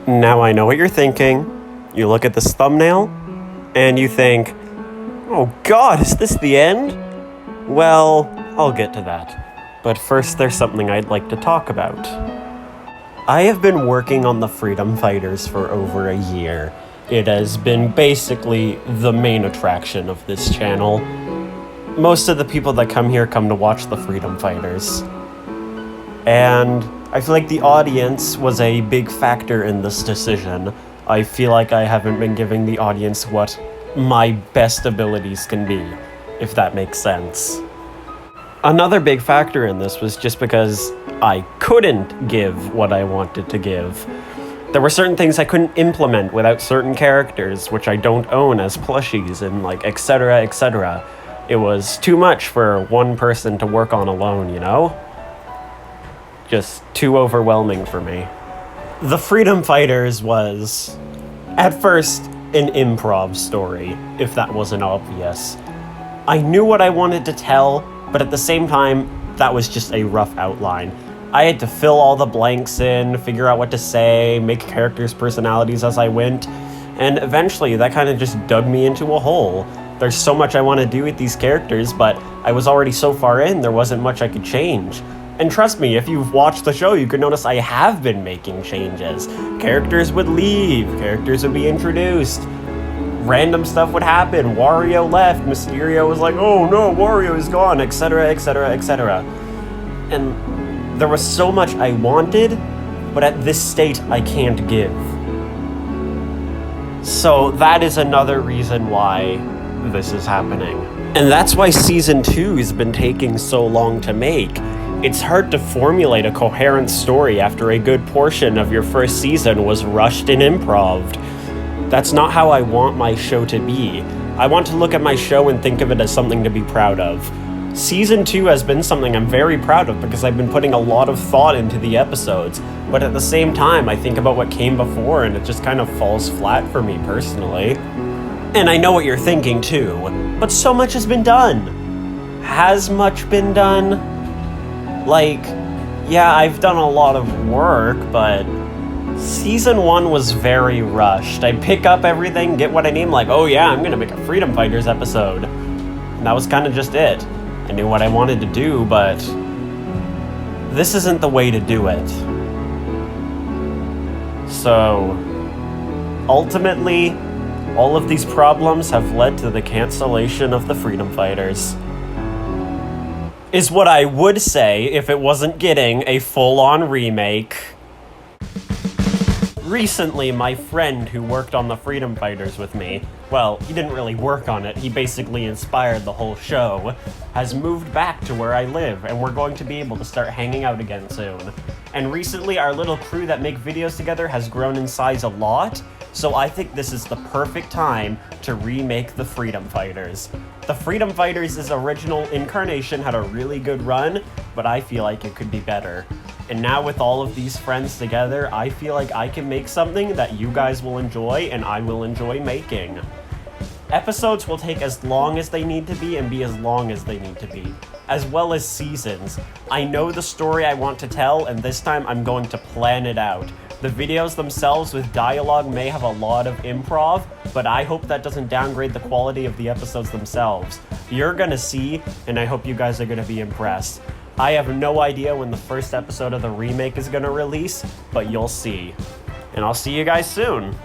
Now I know what you're thinking. You look at this thumbnail, and you think, oh god, is this the end? Well, I'll get to that. But first, there's something I'd like to talk about. I have been working on the Freedom Fighters for over a year. It has been basically the main attraction of this channel. Most of the people that come here come to watch the Freedom Fighters. And I feel like the audience was a big factor in this decision. I feel like I haven't been giving the audience what my best abilities can be, if that makes sense. Another big factor in this was just because I couldn't give what I wanted to give. There were certain things I couldn't implement without certain characters, which I don't own as plushies and etc, etc. It was too much for one person to work on alone, you know? Just too overwhelming for me. The Freedom Fighters was, at first, an improv story, if that wasn't obvious. I knew what I wanted to tell, but at the same time, that was just a rough outline. I had to fill all the blanks in, figure out what to say, make characters' personalities as I went, and eventually that kind of just dug me into a hole. There's so much I want to do with these characters, but I was already so far in, there wasn't much I could change. And trust me, if you've watched the show, you could notice I have been making changes. Characters would leave, characters would be introduced, random stuff would happen, Wario left, Mysterio was like, oh no, Wario is gone, etc, etc, etc. And there was so much I wanted, but at this state, I can't give. So that is another reason why this is happening. And that's why Season 2 has been taking so long to make. It's hard to formulate a coherent story after a good portion of your first season was rushed and improv'd. That's not how I want my show to be. I want to look at my show and think of it as something to be proud of. Season 2 has been something I'm very proud of because I've been putting a lot of thought into the episodes, but at the same time, I think about what came before and it just kind of falls flat for me personally. And I know what you're thinking too, but so much has been done. Has much been done? Yeah, I've done a lot of work, but Season 1 was very rushed. I'd pick up everything, get what I need, oh yeah, I'm gonna make a Freedom Fighters episode. And that was kind of just it. I knew what I wanted to do, but this isn't the way to do it. So, ultimately, all of these problems have led to the cancellation of the Freedom Fighters. Is what I would say if it wasn't getting a full-on remake. Recently, my friend who worked on the Freedom Fighters with me, well, he didn't really work on it, he basically inspired the whole show, has moved back to where I live, and we're going to be able to start hanging out again soon. And recently, our little crew that make videos together has grown in size a lot, so I think this is the perfect time to remake the Freedom Fighters. The Freedom Fighters' original incarnation had a really good run, but I feel like it could be better. And now with all of these friends together, I feel like I can make something that you guys will enjoy and I will enjoy making. Episodes will take as long as they need to be and be as long as they need to be, as well as seasons. I know the story I want to tell, and this time I'm going to plan it out. The videos themselves with dialogue may have a lot of improv, but I hope that doesn't downgrade the quality of the episodes themselves. You're gonna see, and I hope you guys are gonna be impressed. I have no idea when the first episode of the remake is gonna release, but you'll see. And I'll see you guys soon.